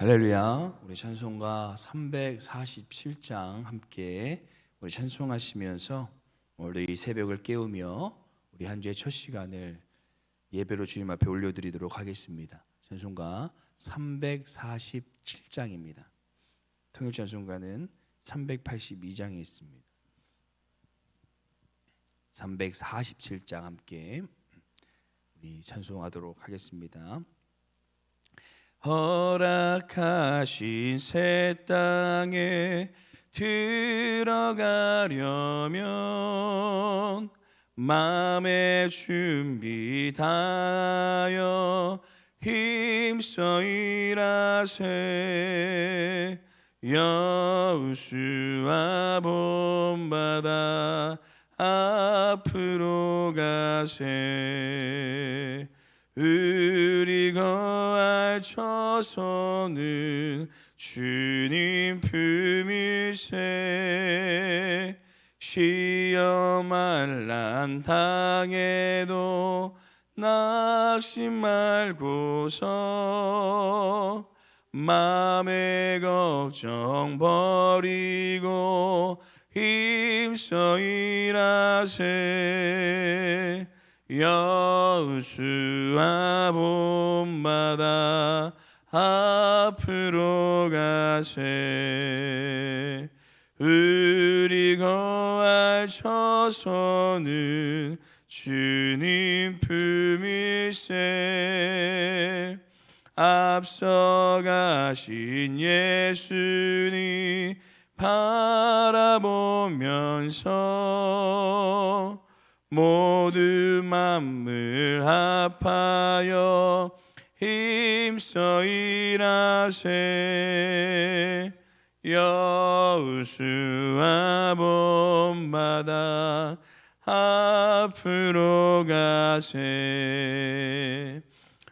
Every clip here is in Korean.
할렐루야. 우리 찬송가 347장 함께 우리 찬송하시면서 오늘 이 새벽을 깨우며 우리 한 주의 첫 시간을 예배로 주님 앞에 올려드리도록 하겠습니다. 찬송가 347장입니다. 통일 찬송가는 382장에 있습니다. 347장 함께 우리 찬송하도록 하겠습니다. 허락하신 새 땅에 들어가려면 마음의 준비 다하여 힘써 일하세. 여호수아 본받아 앞으로 가세. 우리 거할 처소는 주님 품이세. 시험할 난 당해도 낙심 말고서 맘의 걱정 버리고 힘써 일하세. 여호수아 본받아 앞으로 가세. 우리 거할 처소는 주님 품이세. 앞서가신 예수님 바라보면서 모두 만물 합하여 힘써 일하세. 여호수아 본받아 앞으로 가세.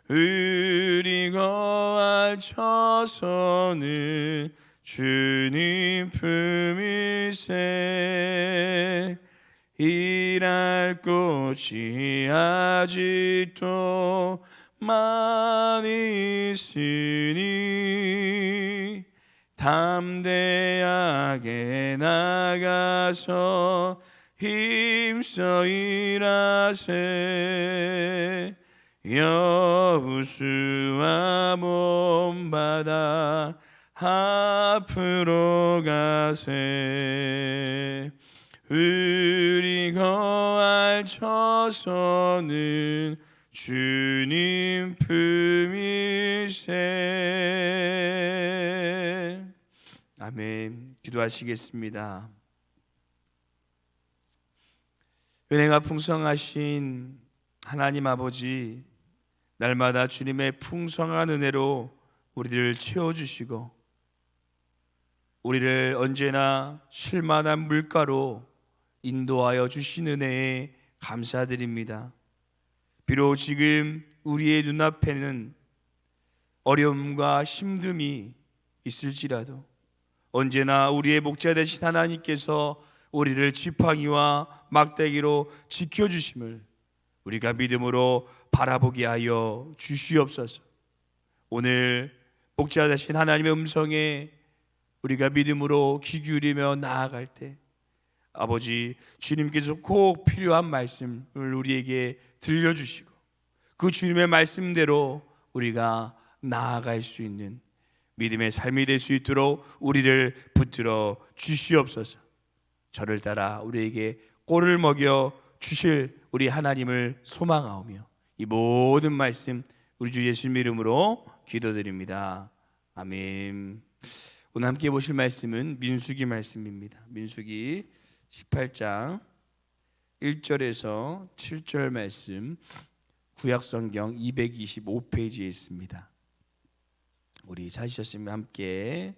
우리 거할 처소는 주님 품이세. 일할 곳이 아직도 많이 있으니 담대하게 나가서 힘써 일하세. 여호수아 본받아 앞으로 가세. 우리 거할 처소는 주님 품이세. 아멘. 기도하시겠습니다. 은혜가 풍성하신 하나님 아버지, 날마다 주님의 풍성한 은혜로 우리를 채워주시고 우리를 언제나 쉴만한 물가로 인도하여 주신 은혜에 감사드립니다. 비록 지금 우리의 눈앞에는 어려움과 힘듦이 있을지라도 언제나 우리의 목자 되신 하나님께서 우리를 지팡이와 막대기로 지켜주심을 우리가 믿음으로 바라보게 하여 주시옵소서. 오늘 목자 되신 하나님의 음성에 우리가 믿음으로 귀 기울이며 나아갈 때 아버지, 주님께서 꼭 필요한 말씀을 우리에게 들려주시고 그 주님의 말씀대로 우리가 나아갈 수 있는 믿음의 삶이 될 수 있도록 우리를 붙들어 주시옵소서. 저를 따라 우리에게 꼴을 먹여 주실 우리 하나님을 소망하오며 이 모든 말씀 우리 주 예수님 이름으로 기도드립니다. 아멘. 오늘 함께 보실 말씀은 민수기 말씀입니다. 민수기 18장 1절에서 7절 말씀, 구약성경 225페이지에 있습니다. 우리 찾으셨으면 함께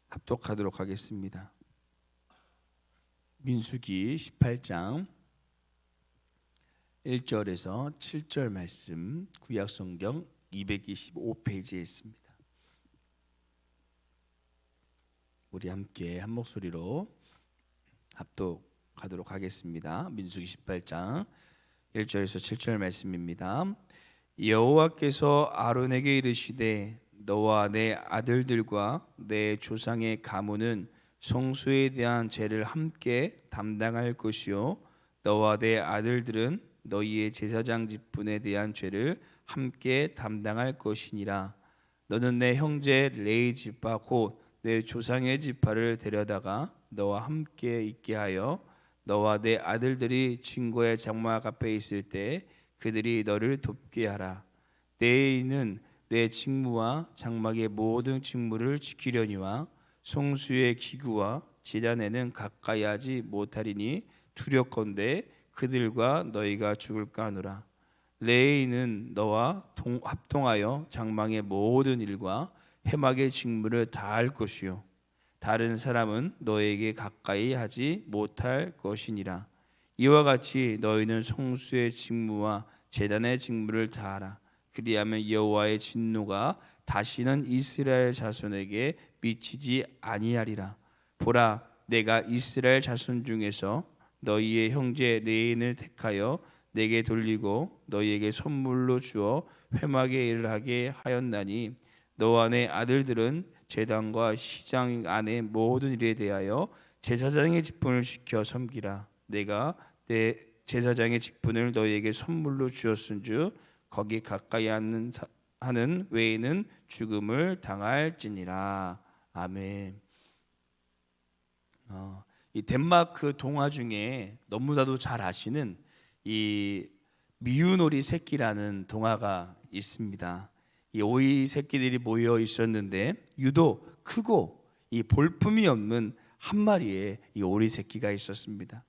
합독하도록 하겠습니다. 민수기 18장 1절에서 7절 말씀, 구약성경 225페이지에 있습니다. 우리 함께 한 목소리로 합독하도록 하겠습니다. 민수기 18장 1절에서 7절 말씀입니다. 여호와께서 아론에게 이르시되 너와 내 아들들과 내 조상의 가문은 성소에 대한 죄를 함께 담당할 것이요 너와 내 아들들은 너희의 제사장 직분에 대한 죄를 함께 담당할 것이니라. 너는 내 형제 레위 지파 곧 내 조상의 지파를 데려다가 너와 함께 있게 하여 너와 내 아들들이 증거의 장막 앞에 있을 때 그들이 너를 돕게 하라. 내 이는 내 직무와 장막의 모든 직무를 지키려니와 송수의 기구와 제단에는 가까이 하지 못하리니 두렵건대 그들과 너희가 죽을까 하노라. 레이는 너와 합동하여 장막의 모든 일과 회막의 직무를 다할 것이요 다른 사람은 너에게 가까이 하지 못할 것이니라. 이와 같이 너희는 송수의 직무와 제단의 직무를 다하라. 그리하면 여호와의 진노가 다시는 이스라엘 자손에게 미치지 아니하리라. 보라, 내가 이스라엘 자손 중에서 너희의 형제 레인을 택하여 내게 돌리고 너희에게 선물로 주어 회막의 일을 하게 하였나니 너와 내 아들들은 제단과 시장 안의 모든 일에 대하여 제사장의 직분을 지켜 섬기라. 내가 내 제사장의 직분을 너희에게 선물로 주었은즉 거기 가까이 하는 외에는 죽음을 당할지니라. 아멘. 이 덴마크 동화 중에 너무나도 잘 아시는 이 미운 오리 새끼라는 동화가 있습니다. 이 오리 새끼들이 모여 있었는데 유독 크고 이 볼품이 없는 한 마리의 이 오리 새끼가 있었습니다.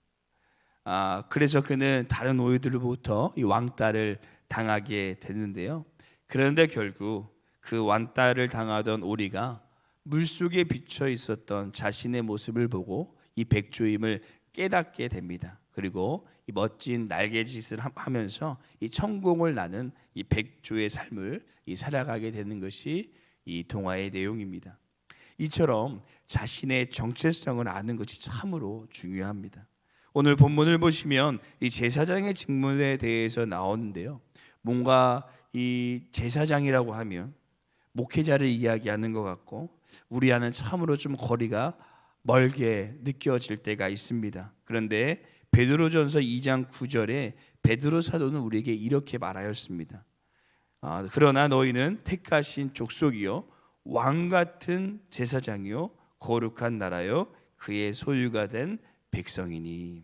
그래서 그는 다른 오리들로부터 이 왕따를 당하게 됐는데요. 그런데 결국 그 왕따를 당하던 오리가 물속에 비쳐 있었던 자신의 모습을 보고 이 백조임을 깨닫게 됩니다. 그리고 이 멋진 날개짓을 하면서 이 천공을 나는 이 백조의 삶을 살아가게 되는 것이 이 동화의 내용입니다. 이처럼 자신의 정체성을 아는 것이 참으로 중요합니다. 오늘 본문을 보시면 이 제사장의 직분에 대해서 나오는데요. 뭔가 이 제사장이라고 하면 목회자를 이야기하는 것 같고 우리와는 참으로 좀 거리가 멀게 느껴질 때가 있습니다. 그런데 베드로전서 2장 9절에 베드로 사도는 우리에게 이렇게 말하였습니다. 그러나 너희는 택하신 족속이요 왕 같은 제사장이요 거룩한 나라요 그의 소유가 된 백성이니.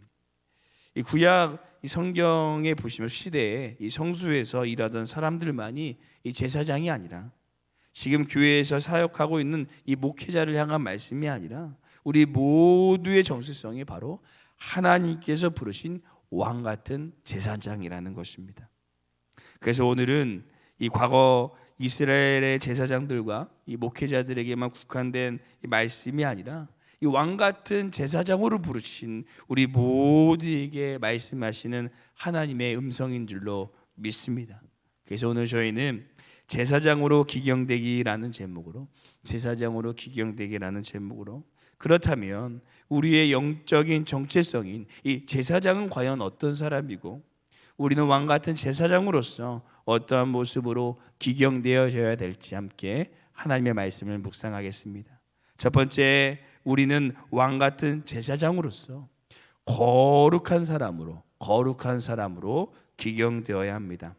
이 구약 이 성경에 보시면 시대에 이 성수에서 일하던 사람들만이 이 제사장이 아니라 지금 교회에서 사역하고 있는 이 목회자를 향한 말씀이 아니라 우리 모두의 정체성이 바로 하나님께서 부르신 왕 같은 제사장이라는 것입니다. 그래서 오늘은 이 과거 이스라엘의 제사장들과 이 목회자들에게만 국한된 이 말씀이 아니라 이 왕 같은 제사장으로 부르신 우리 모두에게 말씀하시는 하나님의 음성인 줄로 믿습니다. 그래서 오늘 저희는 제사장으로 기경되기라는 제목으로 그렇다면 우리의 영적인 정체성인 이 제사장은 과연 어떤 사람이고 우리는 왕 같은 제사장으로서 어떠한 모습으로 기경되어져야 될지 함께 하나님의 말씀을 묵상하겠습니다. 첫 번째, 우리는 왕 같은 제사장으로서 거룩한 사람으로 기경되어야 합니다.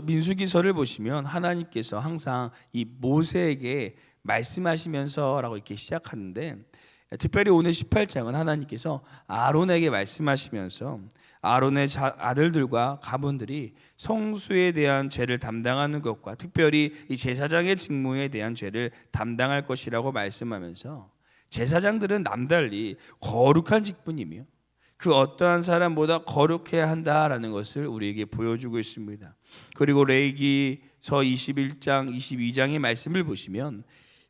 민수기서를 보시면 하나님께서 항상 이 모세에게 말씀하시면서라고 이렇게 시작하는데 특별히 오늘 18장은 하나님께서 아론에게 말씀하시면서 아론의 아들들과 가문들이 성수에 대한 죄를 담당하는 것과 특별히 이 제사장의 직무에 대한 죄를 담당할 것이라고 말씀하면서 제사장들은 남달리 거룩한 직분이며 그 어떠한 사람보다 거룩해야 한다라는 것을 우리에게 보여주고 있습니다. 그리고 레위기서 21장, 22장의 말씀을 보시면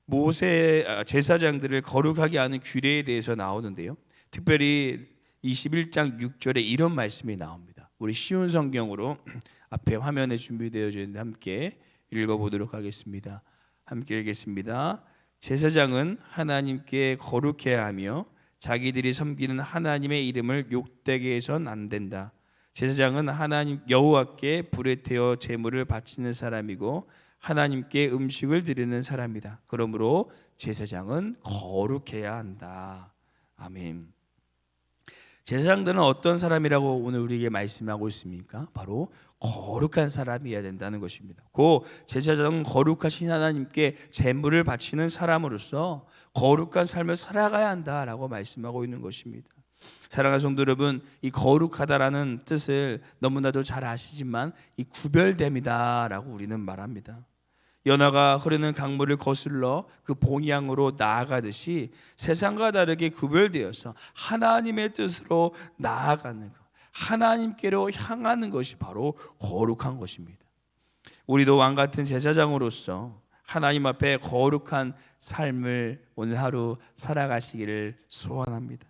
모세 제사장들을 거룩하게 하는 규례에 대해서 나오는데요. 특별히 21장 6절에 이런 말씀이 나옵니다. 우리 쉬운 성경으로 앞에 화면에 준비되어 있는데 함께 읽어보도록 하겠습니다. 함께 읽겠습니다. 제사장은 하나님께 거룩해야 하며 자기들이 섬기는 하나님의 이름을 욕되게 해서는 안 된다. 제사장은 하나님 여호와께 불에 태워 제물을 바치는 사람이고 하나님께 음식을 드리는 사람이다. 그러므로 제사장은 거룩해야 한다. 아멘. 제사장들은 어떤 사람이라고 오늘 우리에게 말씀하고 있습니까? 바로 거룩한 사람이어야 된다는 것입니다. 그 제사장은 거룩하신 하나님께 제물을 바치는 사람으로서 거룩한 삶을 살아가야 한다라고 말씀하고 있는 것입니다. 사랑하는 성도 여러분, 이 거룩하다라는 뜻을 너무나도 잘 아시지만 이 구별됨이다라고 우리는 말합니다. 연화가 흐르는 강물을 거슬러 그 본향으로 나아가듯이 세상과 다르게 구별되어서 하나님의 뜻으로 나아가는 것, 하나님께로 향하는 것이 바로 거룩한 것입니다. 우리도 왕같은 제사장으로서 하나님 앞에 거룩한 삶을 오늘 하루 살아가시기를 소원합니다.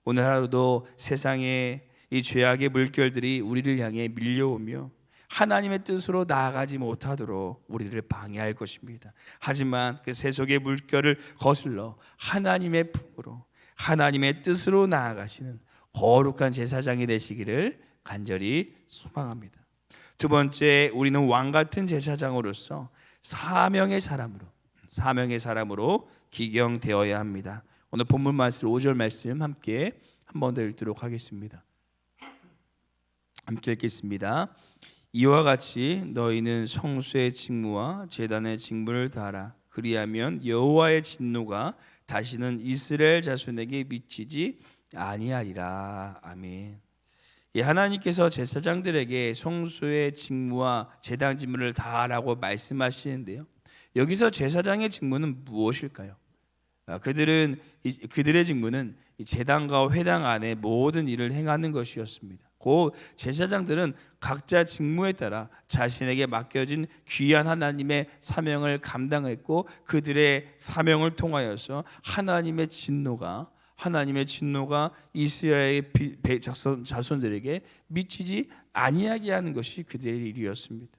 오늘 하루도 세상의 이 죄악의 물결들이 우리를 향해 밀려오며 하나님의 뜻으로 나아가지 못하도록 우리를 방해할 것입니다. 하지만 그 세속의 물결을 거슬러 하나님의 품으로 하나님의 뜻으로 나아가시는 거룩한 제사장이 되시기를 간절히 소망합니다. 두 번째, 우리는 왕같은 제사장으로서 사명의 사람으로 기경되어야 합니다. 오늘 본문 말씀 5절 말씀 함께 한 번 더 읽도록 하겠습니다. 함께 읽겠습니다. 이와 같이 너희는 성소의 직무와 제단의 직무를 다하라. 그리하면 여호와의 진노가 다시는 이스라엘 자손에게 미치지 아니하리라. 아멘. 하나님께서 제사장들에게 성소의 직무와 제단 직무를 다하라고 말씀하시는데요, 여기서 제사장의 직무는 무엇일까요? 그들의 직무는 제단과 회당 안에 모든 일을 행하는 것이었습니다. 그 제사장들은 각자 직무에 따라 자신에게 맡겨진 귀한 하나님의 사명을 감당했고, 그들의 사명을 통하여서 하나님의 진노가 이스라엘의 자손들에게 미치지 아니하게 하는 것이 그들의 일이었습니다.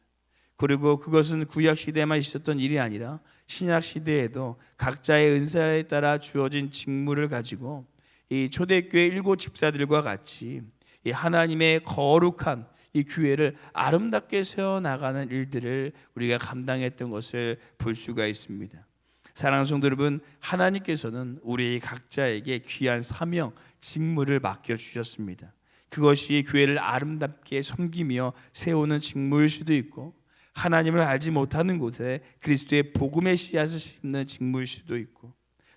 그리고 그것은 구약 시대에만 있었던 일이 아니라 신약 시대에도 각자의 은사에 따라 주어진 직무를 가지고 이 초대교회 7 집사들과 같이 이 하나님의 거룩한 이 교회를 아름답게 세워나가는 일들을 우리가 감당했던 것을 볼 수가 있습니다. 사랑하는 성도 여러분, 하나님께서는 우리 각자에게 귀한 사명, 직무를 맡겨주셨습니다. 그것이 교회를 아름답게 섬기며 세우는 직무일 수도 있고, 하나님을 알지 못하는 곳에 그리스도의 복음의 씨앗을 심는 직무일 수도 있고,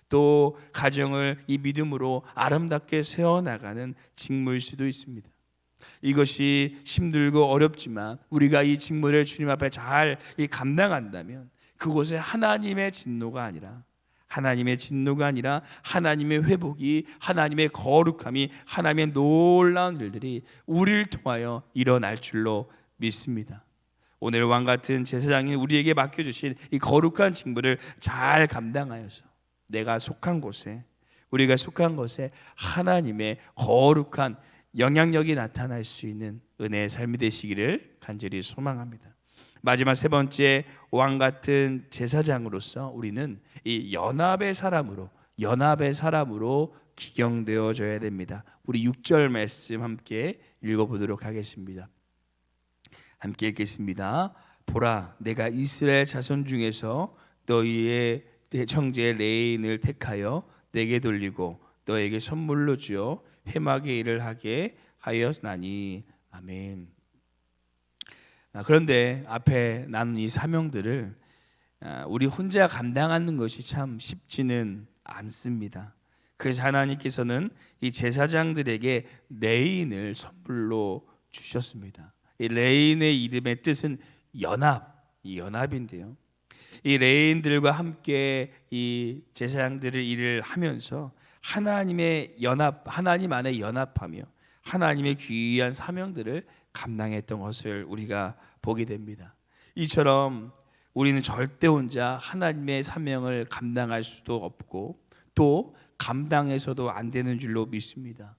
또 가정을 이 믿음으로 아름답게 세워나가는 직무일 수도 있습니다. 이것이 힘들고 어렵지만 우리가 이 직무를 주님 앞에 잘 감당한다면 그곳에 하나님의 진노가 아니라 하나님의 회복이, 하나님의 거룩함이, 하나님의 놀라운 일들이 우리를 통하여 일어날 줄로 믿습니다. 오늘 왕같은 제사장이 우리에게 맡겨주신 이 거룩한 직무를 잘 감당하여서 우리가 속한 곳에 하나님의 거룩한 영향력이 나타날 수 있는 은혜의 삶이 되시기를 간절히 소망합니다. 마지막 세 번째, 왕같은 제사장으로서 우리는 이 연합의 사람으로 기경되어져야 됩니다. 우리 6절 말씀 함께 읽어보도록 하겠습니다. 함께 읽겠습니다. 보라, 내가 이스라엘 자손 중에서 너희의 형제 레인을 택하여 내게 돌리고 너에게 선물로 주어 회막의 일을 하게 하였나니. 아멘. 그런데 앞에 나눈 이 사명들을 우리 혼자 감당하는 것이 참 쉽지는 않습니다. 그래서 하나님께서는 이 제사장들에게 레인을 선물로 주셨습니다. 이 레인의 이름의 뜻은 연합인데요, 이 레인들과 함께 이 제사장들의 일을 하면서 하나님 안에 연합하며 하나님의 귀한 사명들을 감당했던 것을 우리가 보게 됩니다. 이처럼 우리는 절대 혼자 하나님의 사명을 감당할 수도 없고 또 감당해서도 안 되는 줄로 믿습니다.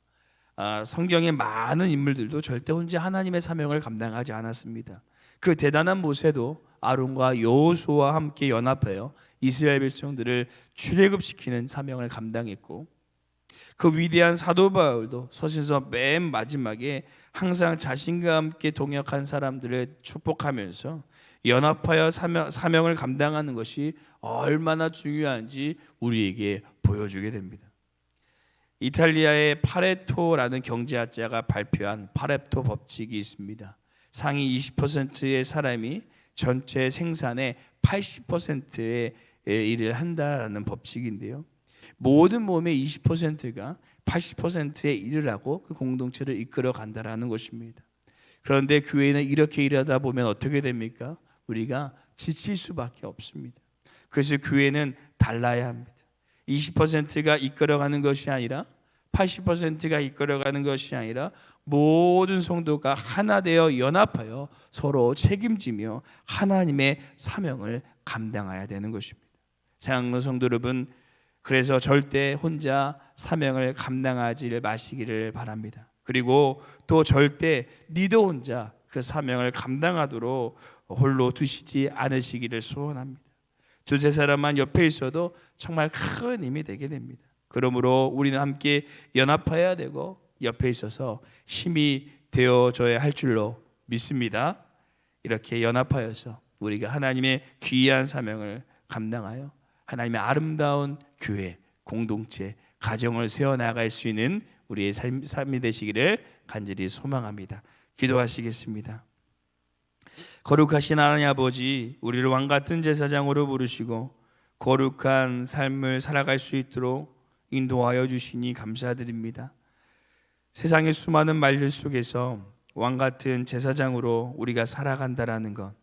성경의 많은 인물들도 절대 혼자 하나님의 사명을 감당하지 않았습니다. 그 대단한 모세도 아론과 여호수아와 함께 연합하여 이스라엘 백성들을 출애굽시키는 사명을 감당했고, 그 위대한 사도 바울도 서신서 맨 마지막에 항상 자신과 함께 동역한 사람들을 축복하면서 연합하여 사명을 감당하는 것이 얼마나 중요한지 우리에게 보여주게 됩니다. 이탈리아의 파레토라는 경제학자가 발표한 파레토 법칙이 있습니다. 상위 20%의 사람이 전체 생산의 80%의 일을 한다라는 법칙인데요. 모든 몸의 20%가 80%의 일을 하고 그 공동체를 이끌어 간다라는 것입니다. 그런데 교회는 이렇게 일하다 보면 어떻게 됩니까? 우리가 지칠 수밖에 없습니다. 그래서 교회는 달라야 합니다. 20%가 이끌어가는 것이 아니라 80%가 이끌어가는 것이 아니라 모든 성도가 하나 되어 연합하여 서로 책임지며 하나님의 사명을 감당해야 되는 것입니다. 사랑하는 성도 여러분, 그래서 절대 혼자 사명을 감당하지 마시기를 바랍니다. 그리고 또 절대 니도 혼자 그 사명을 감당하도록 홀로 두시지 않으시기를 소원합니다. 두세 사람만 옆에 있어도 정말 큰 힘이 되게 됩니다. 그러므로 우리는 함께 연합해야 되고 옆에 있어서 힘이 되어줘야 할 줄로 믿습니다. 이렇게 연합하여서 우리가 하나님의 귀한 사명을 감당하여 하나님의 아름다운 교회, 공동체, 가정을 세워나갈 수 있는 우리의 삶이 되시기를 간절히 소망합니다. 기도하시겠습니다. 거룩하신 하나님 아버지, 우리를 왕같은 제사장으로 부르시고 거룩한 삶을 살아갈 수 있도록 인도하여 주시니 감사드립니다. 세상의 수많은 말들 속에서 왕같은 제사장으로 우리가 살아간다라는 것,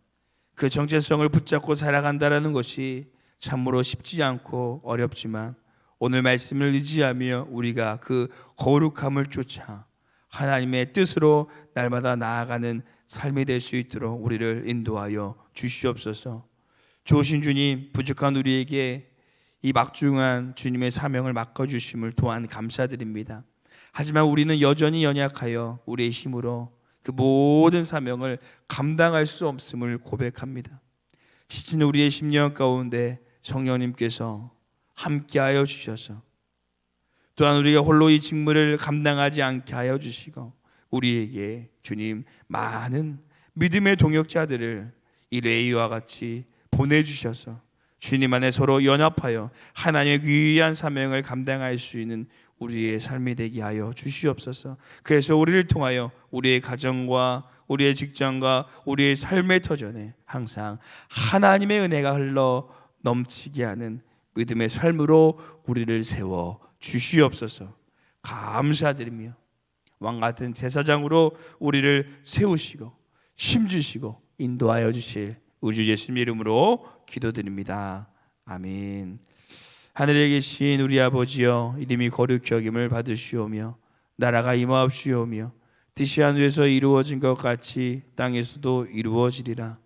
그 정체성을 붙잡고 살아간다라는 것이 참으로 쉽지 않고 어렵지만 오늘 말씀을 의지하며 우리가 그 거룩함을 쫓아 하나님의 뜻으로 날마다 나아가는 삶이 될 수 있도록 우리를 인도하여 주시옵소서. 좋으신 주님, 부족한 우리에게 이 막중한 주님의 사명을 맡겨주심을 또한 감사드립니다. 하지만 우리는 여전히 연약하여 우리의 힘으로 그 모든 사명을 감당할 수 없음을 고백합니다. 지친 우리의 심령 가운데 성령님께서 함께하여 주셔서 또한 우리가 홀로 이 직무를 감당하지 않게 하여 주시고 우리에게 주님 많은 믿음의 동역자들을 이 레이와 같이 보내주셔서 주님 안에 서로 연합하여 하나님의 귀한 사명을 감당할 수 있는 우리의 삶이 되게 하여 주시옵소서. 그래서 우리를 통하여 우리의 가정과 우리의 직장과 우리의 삶의 터전에 항상 하나님의 은혜가 흘러 넘치게 하는 믿음의 삶으로 우리를 세워 주시옵소서. 감사드리며 왕같은 제사장으로 우리를 세우시고 힘주시고 인도하여 주실 우주 예수님 이름으로 기도드립니다. 아멘. 하늘에 계신 우리 아버지여, 이름이 거룩히 여김을 받으시오며 나라가 임하옵시오며 뜻이 하늘에서 이루어진 것 같이 땅에서도 이루어지리라.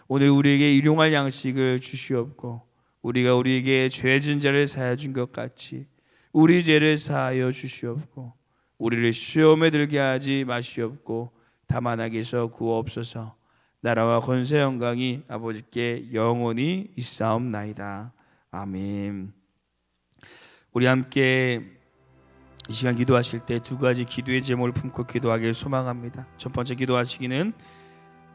오늘 우리에게 일용할 양식을 주시옵고 우리가 우리에게 죄진 자를 사하여 준 것 같이 우리 죄를 사하여 주시옵고 우리를 시험에 들게 하지 마시옵고 다만 악에서 구하옵소서. 나라와 권세 영광이 아버지께 영원히 있사옵나이다. 아멘. 우리 함께 이 시간 기도하실 때 두 가지 기도의 제목을 품고 기도하기를 소망합니다. 첫 번째 기도하시기는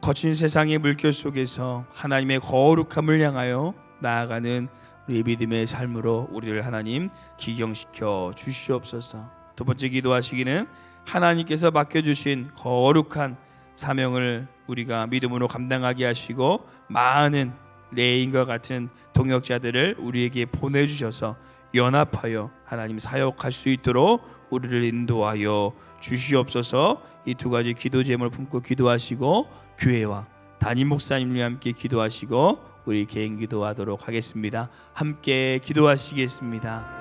거친 세상의 물결 속에서 하나님의 거룩함을 향하여 나아가는 우리 믿음의 삶으로 우리를 하나님 기경시켜 주시옵소서. 두 번째 기도하시기는 하나님께서 맡겨주신 거룩한 사명을 우리가 믿음으로 감당하게 하시고 많은 레인과 같은 동역자들을 우리에게 보내주셔서 연합하여 하나님 사역할 수 있도록 우리를 인도하여 주시옵소서. 이 두 가지 기도 제목을 품고 기도하시고 교회와 담임 목사님과 함께 기도하시고 우리 개인 기도하도록 하겠습니다. 함께 기도하시겠습니다.